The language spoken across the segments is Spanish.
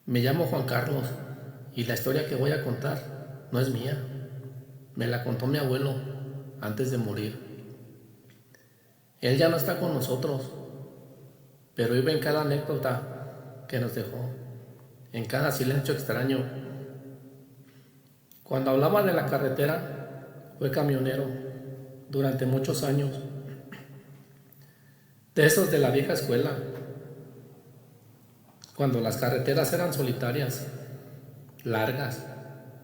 Me llamo Juan Carlos y la historia que voy a contar no es mía. Me la contó mi abuelo antes de morir. Él ya no está con nosotros, pero vive en cada anécdota que nos dejó, en cada silencio extraño. Cuando hablaba de la carretera, fue camionero durante muchos años, de esos de la vieja escuela, cuando las carreteras eran solitarias, largas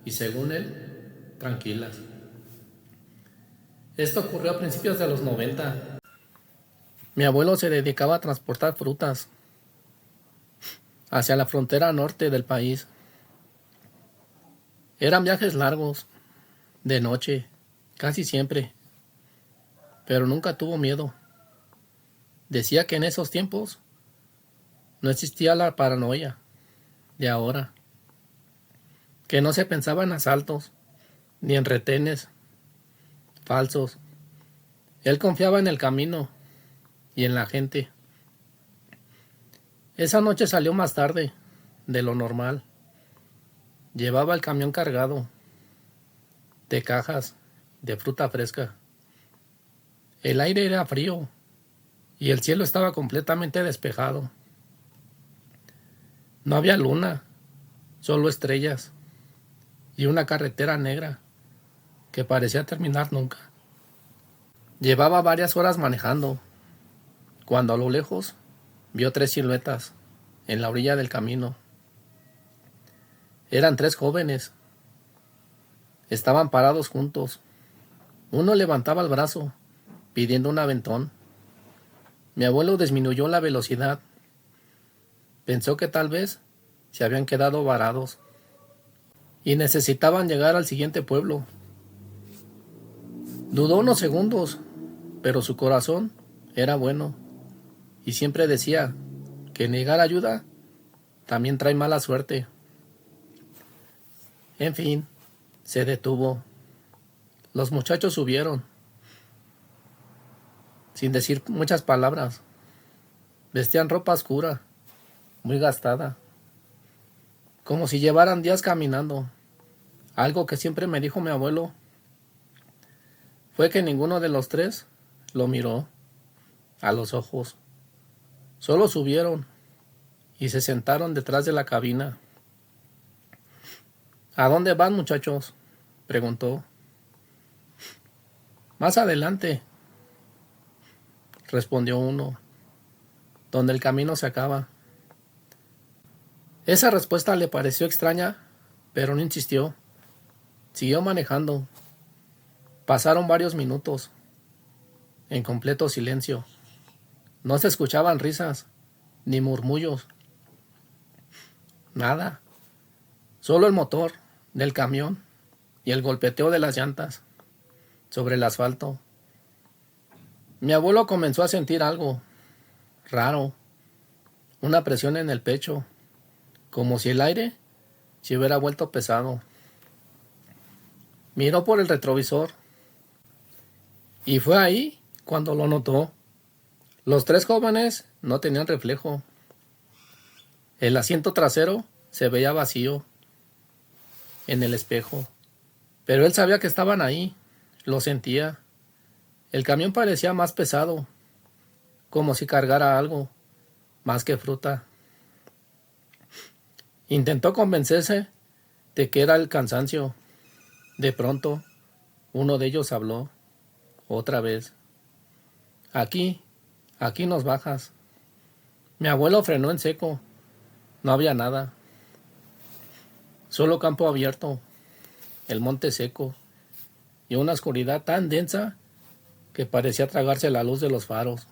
y, según él, tranquilas. Esto ocurrió a principios de los 90. Mi abuelo se dedicaba a transportar frutas hacia la frontera norte del país. Eran viajes largos, de noche, casi siempre, pero nunca tuvo miedo. Decía que en esos tiempos no existía la paranoia de ahora, que no se pensaba en asaltos ni en retenes falsos. Él confiaba en el camino y en la gente. Esa noche salió más tarde de lo normal. Llevaba el camión cargado de cajas de fruta fresca. El aire era frío y el cielo estaba completamente despejado. No había luna, solo estrellas y una carretera negra que parecía terminar nunca. Llevaba varias horas manejando, cuando a lo lejos vio tres siluetas en la orilla del camino. Eran tres jóvenes. Estaban parados juntos. Uno levantaba el brazo, pidiendo un aventón. Mi abuelo disminuyó la velocidad. Pensó que tal vez se habían quedado varados y necesitaban llegar al siguiente pueblo. Dudó unos segundos, pero su corazón era bueno y siempre decía que negar ayuda también trae mala suerte. En fin, se detuvo. Los muchachos subieron, sin decir muchas palabras. Vestían ropa oscura, muy gastada, como si llevaran días caminando. Algo que siempre me dijo mi abuelo fue que ninguno de los tres lo miró a los ojos. Solo subieron y se sentaron detrás de la cabina. ¿A dónde van, muchachos?, preguntó. Más adelante, respondió uno, donde el camino se acaba. Esa respuesta le pareció extraña, pero no insistió. Siguió manejando. Pasaron varios minutos, en completo silencio. No se escuchaban risas, ni murmullos. Nada. Solo el motor del camión y el golpeteo de las llantas sobre el asfalto. Mi abuelo comenzó a sentir algo raro, una presión en el pecho, como si el aire se hubiera vuelto pesado. Miró por el retrovisor y fue ahí cuando lo notó. Los tres jóvenes no tenían reflejo. El asiento trasero se veía vacío en el espejo, pero él sabía que estaban ahí, lo sentía. El camión parecía más pesado, como si cargara algo, más que fruta. Intentó convencerse de que era el cansancio. De pronto, uno de ellos habló, otra vez. Aquí nos bajas. Mi abuelo frenó en seco. No había nada. Solo campo abierto, el monte seco y una oscuridad tan densa que parecía tragarse la luz de los faros.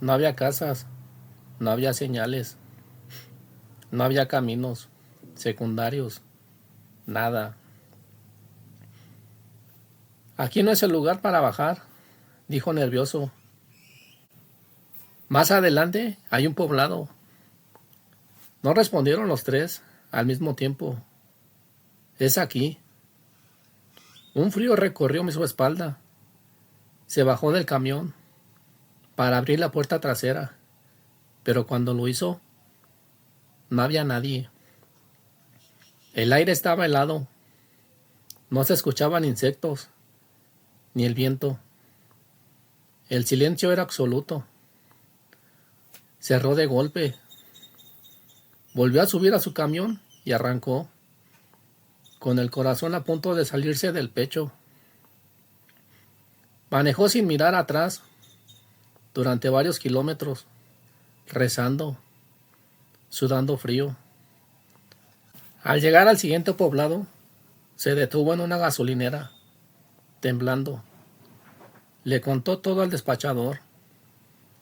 No había casas, no había señales, no había caminos secundarios, nada. Aquí no es el lugar para bajar, dijo nervioso. Más adelante hay un poblado. No respondieron los tres al mismo tiempo. Es aquí. Un frío recorrió su espalda. Se bajó del camión para abrir la puerta trasera, pero cuando lo hizo, no había nadie. El aire estaba helado. No se escuchaban insectos, ni el viento. El silencio era absoluto. Cerró de golpe. Volvió a subir a su camión y arrancó, con el corazón a punto de salirse del pecho. Manejó sin mirar atrás durante varios kilómetros, rezando, sudando frío. Al llegar al siguiente poblado, se detuvo en una gasolinera, temblando. Le contó todo al despachador,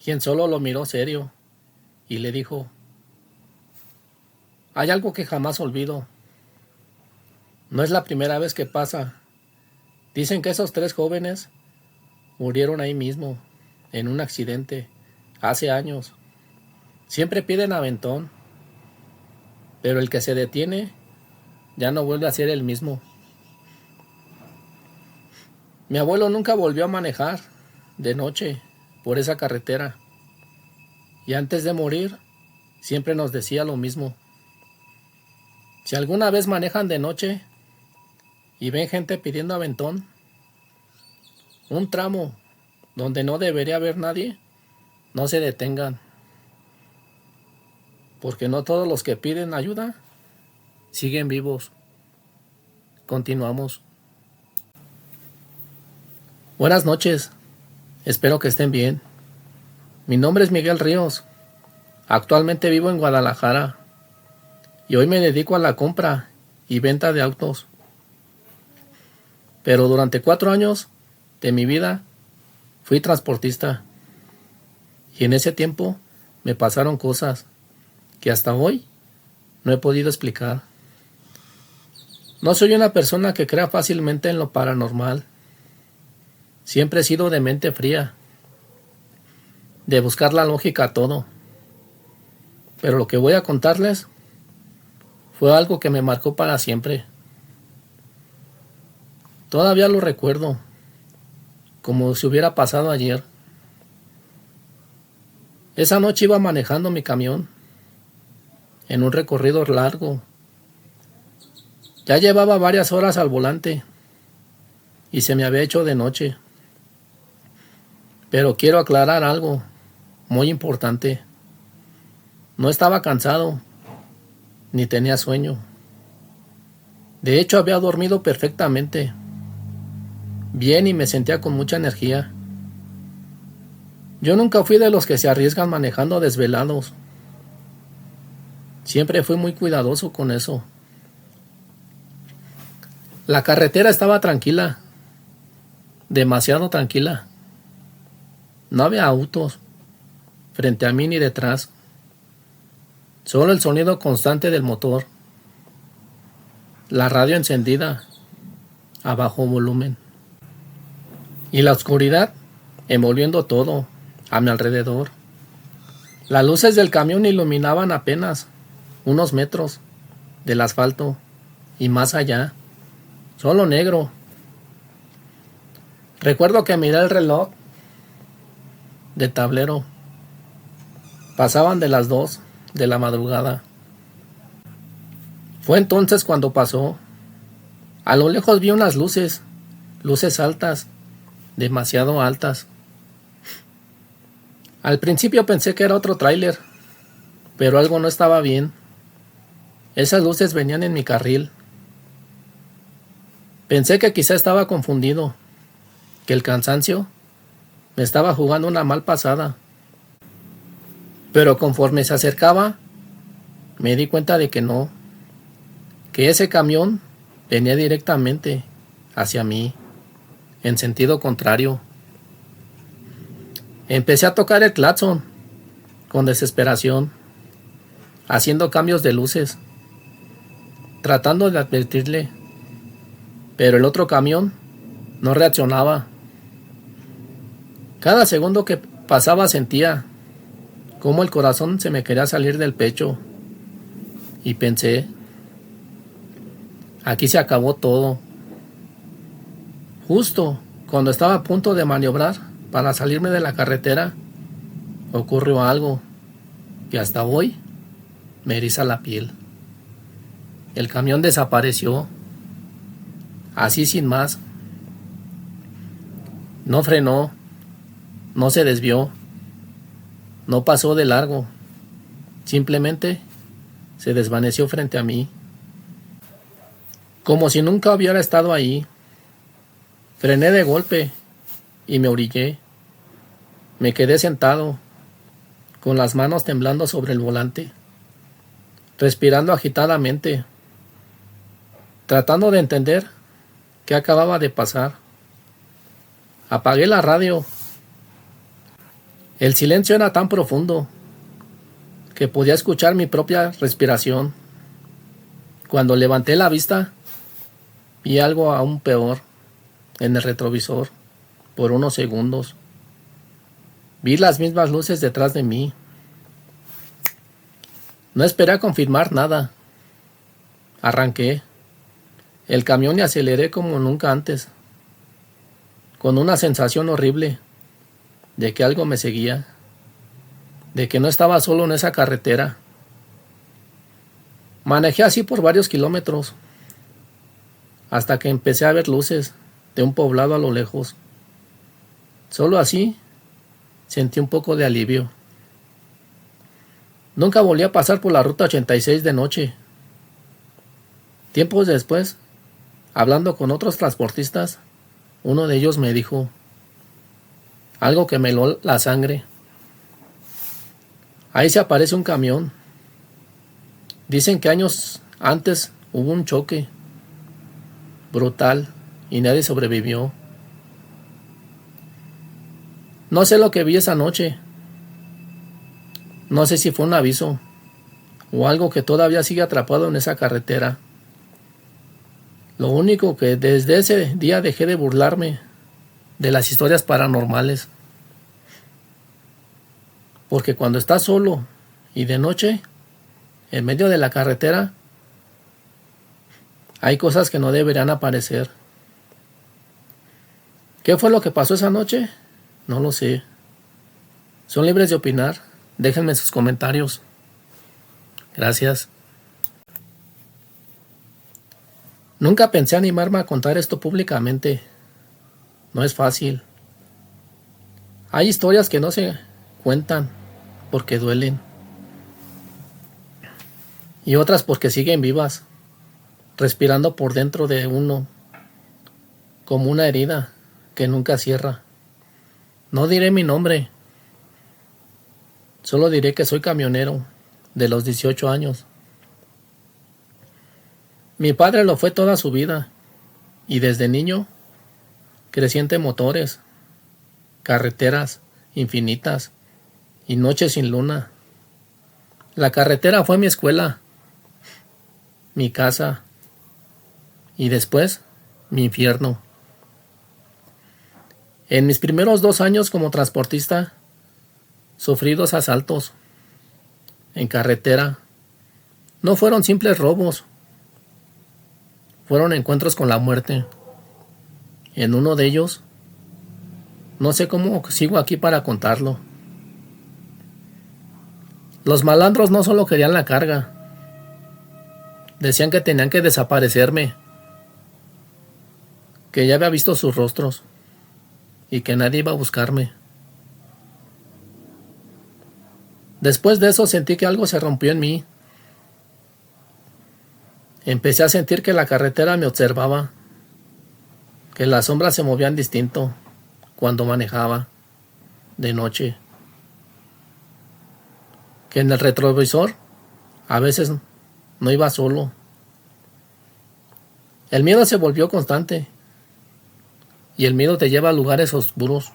quien solo lo miró serio y le dijo: hay algo que jamás olvido. No es la primera vez que pasa. Dicen que esos 3 jóvenes murieron ahí mismo, en un accidente, hace años. Siempre piden aventón, pero el que se detiene ya no vuelve a ser el mismo. Mi abuelo nunca volvió a manejar de noche por esa carretera, y antes de morir siempre nos decía lo mismo: si alguna vez manejan de noche y ven gente pidiendo aventón, un tramo donde no debería haber nadie, no se detengan, porque no todos los que piden ayuda siguen vivos. Continuamos. Buenas noches, espero que estén bien. Mi nombre es Miguel Ríos. Actualmente vivo en Guadalajara y hoy me dedico a la compra y venta de autos. Pero durante 4 años de mi vida fui transportista, y en ese tiempo me pasaron cosas que hasta hoy no he podido explicar. No soy una persona que crea fácilmente en lo paranormal. Siempre he sido de mente fría, de buscar la lógica a todo. Pero lo que voy a contarles fue algo que me marcó para siempre. Todavía lo recuerdo, como si hubiera pasado ayer. Esa noche iba manejando mi camión en un recorrido largo. Ya llevaba varias horas al volante y se me había hecho de noche. Pero quiero aclarar algo muy importante. No estaba cansado, ni tenía sueño. De hecho, había dormido perfectamente bien y me sentía con mucha energía. Yo nunca fui de los que se arriesgan manejando desvelados. Siempre fui muy cuidadoso con eso. La carretera estaba tranquila, demasiado tranquila. No había autos frente a mí ni detrás. Solo el sonido constante del motor. La radio encendida a bajo volumen. Y la oscuridad envolviendo todo a mi alrededor. Las luces del camión iluminaban apenas unos metros del asfalto y más allá, solo negro. Recuerdo que miré el reloj de tablero. Pasaban de las 2 de la madrugada. Fue entonces cuando pasó. A lo lejos vi unas luces altas, demasiado altas. Al principio pensé que era otro tráiler, pero algo no estaba bien. Esas luces venían en mi carril. Pensé que quizá estaba confundido, que el cansancio me estaba jugando una mal pasada. Pero conforme se acercaba, me di cuenta de que no, que ese camión venía directamente hacia mí, en sentido contrario. Empecé a tocar el claxon con desesperación, haciendo cambios de luces, tratando de advertirle, pero el otro camión no reaccionaba. Cada segundo que pasaba sentía cómo el corazón se me quería salir del pecho y pensé: aquí se acabó todo. Justo cuando estaba a punto de maniobrar para salirme de la carretera, ocurrió algo que hasta hoy Me eriza la piel. El camión desapareció, así sin más. No frenó, no se desvió, no pasó de largo. Simplemente se desvaneció frente a mí, como si nunca hubiera estado ahí. Frené de golpe y me orillé. Me quedé sentado, con las manos temblando sobre el volante, respirando agitadamente, tratando de entender qué acababa de pasar. Apagué la radio. El silencio era tan profundo que podía escuchar mi propia respiración. Cuando levanté la vista, vi algo aún peor en el retrovisor por unos segundos. Vi las mismas luces detrás de mí. No esperé a confirmar nada. Arranqué el camión y aceleré como nunca antes, con una sensación horrible de que algo me seguía, de que no estaba solo en esa carretera. Manejé así por varios kilómetros, hasta que empecé a ver luces de un poblado a lo lejos. Solo así sentí un poco de alivio. Nunca volví a pasar por la ruta 86 de noche. Tiempos después, hablando con otros transportistas, uno de ellos me dijo algo que me heló la sangre. Ahí se aparece un camión. Dicen que años antes hubo un choque brutal y nadie sobrevivió. No sé lo que vi esa noche. No sé si fue un aviso o algo que todavía sigue atrapado en esa carretera. Lo único que desde ese día dejé de burlarme de las historias paranormales. Porque cuando estás solo y de noche, en medio de la carretera, hay cosas que no deberían aparecer. ¿Qué fue lo que pasó esa noche? No lo sé. Son libres de opinar. Déjenme sus comentarios. Gracias. Nunca pensé animarme a contar esto públicamente. No es fácil. Hay historias que no se cuentan porque duelen. Y otras porque siguen vivas, respirando por dentro de uno, como una herida que nunca cierra. No diré mi nombre. Solo diré que soy camionero de los 18 años. Mi padre lo fue toda su vida y desde niño crecí entre motores, carreteras infinitas y noches sin luna. La carretera fue mi escuela, mi casa y después mi infierno. En mis primeros 2 años como transportista, sufrí 2 asaltos en carretera. No fueron simples robos, fueron encuentros con la muerte. En uno de ellos, no sé cómo sigo aquí para contarlo. Los malandros no solo querían la carga, decían que tenían que desaparecerme, que ya había visto sus rostros y que nadie iba a buscarme. Después de eso sentí que algo se rompió en mí. Empecé a sentir que la carretera me observaba, que las sombras se movían distinto cuando manejaba de noche, que en el retrovisor a veces no iba solo. El miedo se volvió constante y el miedo te lleva a lugares oscuros.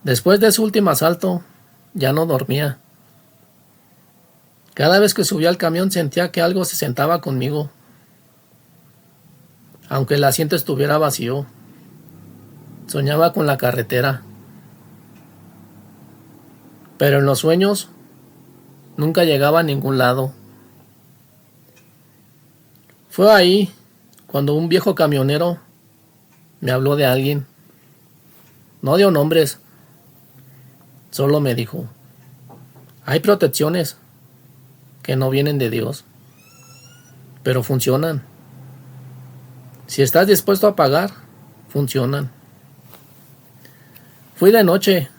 Después de ese último asalto, ya no dormía. Cada vez que subía al camión sentía que algo se sentaba conmigo, aunque el asiento estuviera vacío. Soñaba con la carretera, pero en los sueños nunca llegaba a ningún lado. Fue ahí cuando un viejo camionero me habló de alguien. No dio nombres, solo me dijo: Hay protecciones que no vienen de Dios, pero funcionan. Si estás dispuesto a pagar, funcionan. Fui de noche.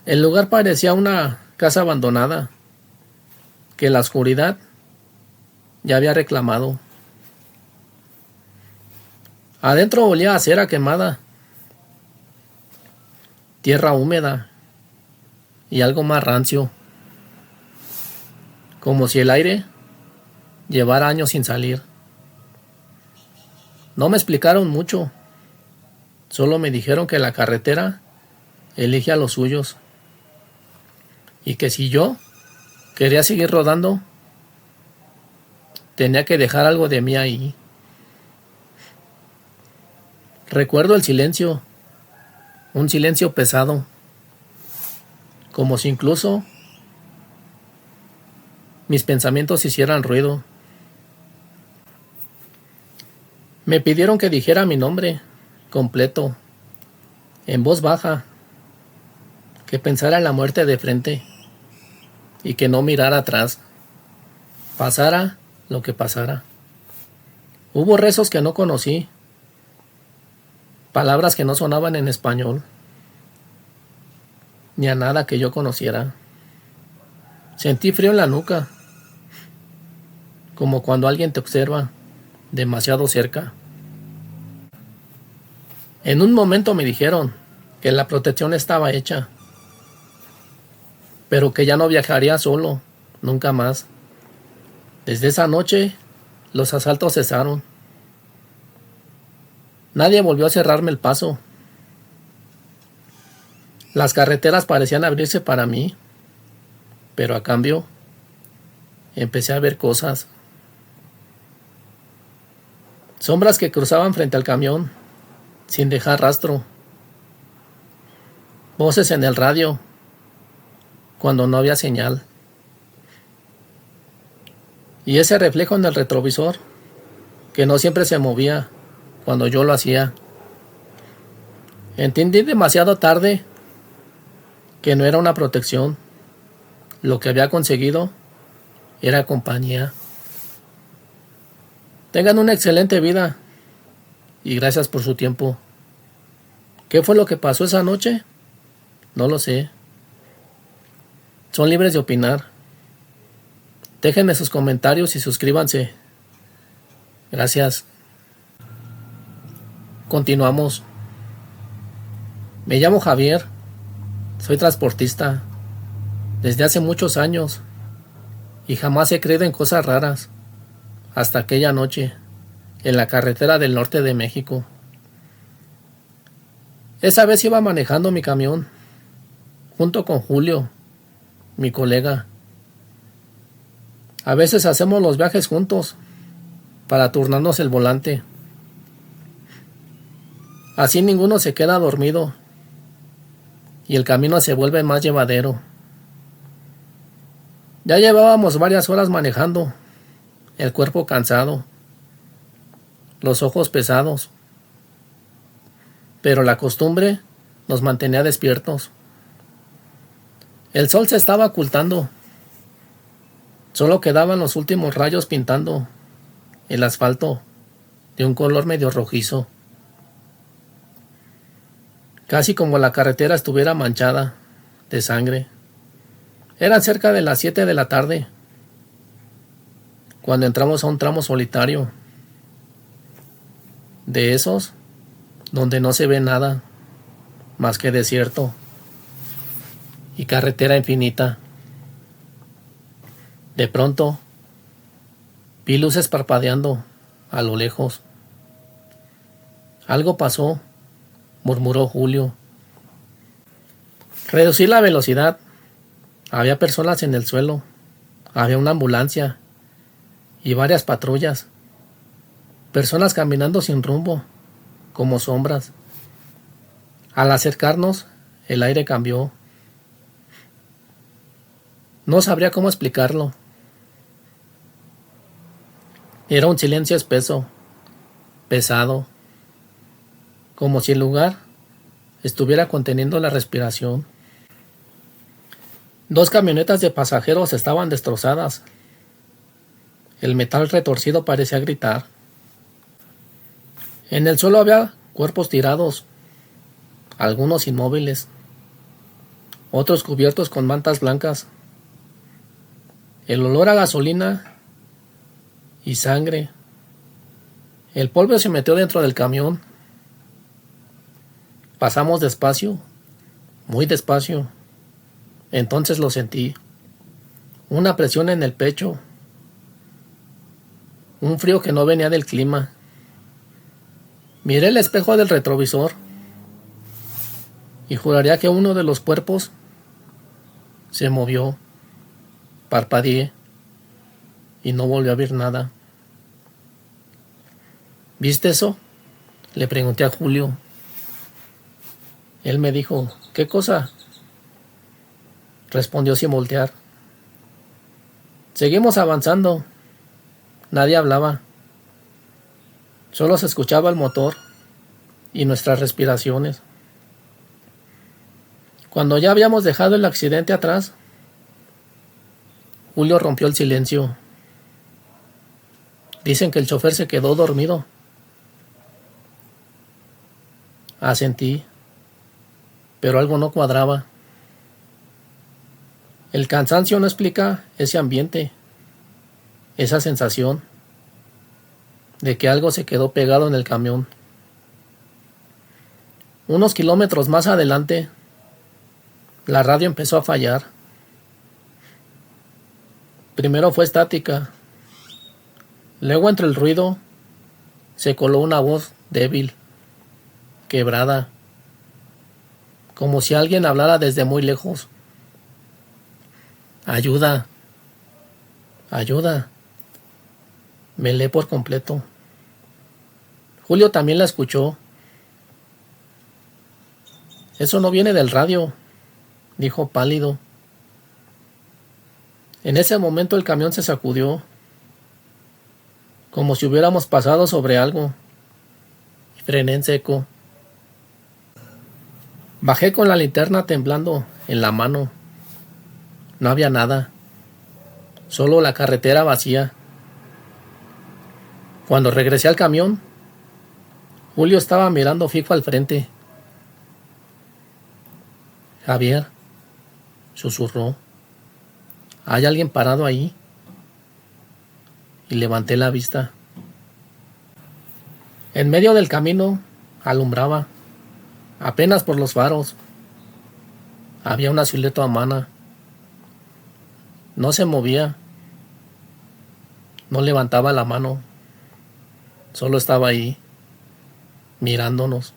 El lugar parecía una casa abandonada que la oscuridad ya había reclamado. Adentro olía a cera quemada, tierra húmeda y algo más rancio, como si el aire llevara años sin salir. No me explicaron mucho, solo me dijeron que la carretera elige a los suyos y que si yo quería seguir rodando, tenía que dejar algo de mí ahí. Recuerdo el silencio, un silencio pesado, como si incluso mis pensamientos hicieran ruido. Me pidieron que dijera mi nombre completo, en voz baja, que pensara en la muerte de frente y que no mirara atrás, pasara lo que pasara. Hubo rezos que no conocí, palabras que no sonaban en español, ni a nada que yo conociera. Sentí frío en la nuca, como cuando alguien te observa demasiado cerca. En un momento me dijeron que la protección estaba hecha, pero que ya no viajaría solo, nunca más. Desde esa noche, los asaltos cesaron. Nadie volvió a cerrarme el paso. Las carreteras parecían abrirse para mí, pero a cambio, empecé a ver cosas. Sombras que cruzaban frente al camión, sin dejar rastro. Voces en el radio, cuando no había señal. Y ese reflejo en el retrovisor, que no siempre se movía cuando yo lo hacía. Entendí demasiado tarde que no era una protección. Lo que había conseguido era compañía. Tengan una excelente vida y gracias por su tiempo. ¿Qué fue lo que pasó esa noche? No lo sé. Son libres de opinar. Déjenme sus comentarios y suscríbanse. Gracias. Continuamos. Me llamo Javier. Soy transportista. Desde hace muchos años. Y jamás he creído en cosas raras. Hasta aquella noche. En la carretera del norte de México. Esa vez iba manejando mi camión. Junto con Julio, mi colega. A veces hacemos los viajes juntos para turnarnos el volante. Así ninguno se queda dormido y el camino se vuelve más llevadero. Ya llevábamos varias horas manejando, el cuerpo cansado, los ojos pesados, pero la costumbre nos mantenía despiertos. El sol se estaba ocultando. Solo quedaban los últimos rayos pintando el asfalto de un color medio rojizo. Casi como la carretera estuviera manchada de sangre. Eran cerca de las 7 de la tarde cuando entramos a un tramo solitario. De esos donde no se ve nada más que desierto y carretera infinita. De pronto, vi luces parpadeando a lo lejos. Algo pasó, murmuró Julio. Reducí la velocidad. Había personas en el suelo. Había una ambulancia y varias patrullas. Personas caminando sin rumbo, como sombras. Al acercarnos, el aire cambió. No sabría cómo explicarlo. Era un silencio espeso, pesado, como si el lugar estuviera conteniendo la respiración. 2 camionetas de pasajeros estaban destrozadas. El metal retorcido parecía gritar. En el suelo había cuerpos tirados, algunos inmóviles, otros cubiertos con mantas blancas. El olor a gasolina y sangre. El polvo se metió dentro del camión. Pasamos despacio, muy despacio. Entonces lo sentí. Una presión en el pecho. Un frío que no venía del clima. Miré el espejo del retrovisor y juraría que uno de los cuerpos se movió. Parpadeé y no volví a ver nada. ¿Viste eso?, le pregunté a Julio. Él me dijo, ¿qué cosa?, respondió sin voltear. Seguimos avanzando. Nadie hablaba. Solo se escuchaba el motor y nuestras respiraciones. Cuando ya habíamos dejado el accidente atrás, Julio rompió el silencio. Dicen que el chofer se quedó dormido. Asentí, pero algo no cuadraba. El cansancio no explica ese ambiente, esa sensación de que algo se quedó pegado en el camión. Unos kilómetros más adelante, la radio empezó a fallar. Primero fue estática. Luego, entre el ruido, se coló una voz débil, quebrada, como si alguien hablara desde muy lejos. Ayuda, ayuda. Me helé por completo. Julio también la escuchó. Eso no viene del radio, dijo pálido. En ese momento el camión se sacudió, como si hubiéramos pasado sobre algo, y frené en seco. Bajé con la linterna temblando en la mano. No había nada, solo la carretera vacía. Cuando regresé al camión, Julio estaba mirando fijo al frente. Javier, susurró, ¿hay alguien parado ahí? Y levanté la vista. En medio del camino alumbraba, apenas por los faros. Había una silueta humana. No se movía. No levantaba la mano. Solo estaba ahí, mirándonos.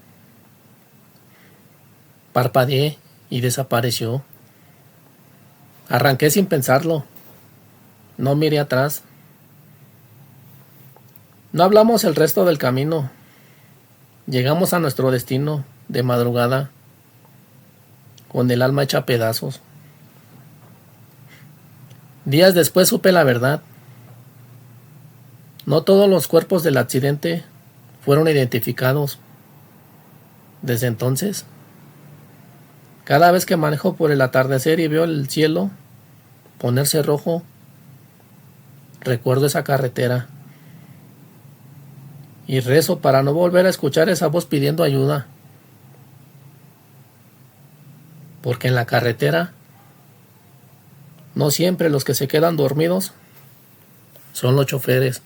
Parpadeé y desapareció. Arranqué sin pensarlo. No miré atrás. No hablamos el resto del camino. Llegamos a nuestro destino de madrugada, con el alma hecha pedazos. Días después supe la verdad. No todos los cuerpos del accidente fueron identificados. Desde entonces, cada vez que manejo por el atardecer y veo el cielo ponerse rojo, recuerdo esa carretera y rezo para no volver a escuchar esa voz pidiendo ayuda. Porque en la carretera, no siempre los que se quedan dormidos son los choferes.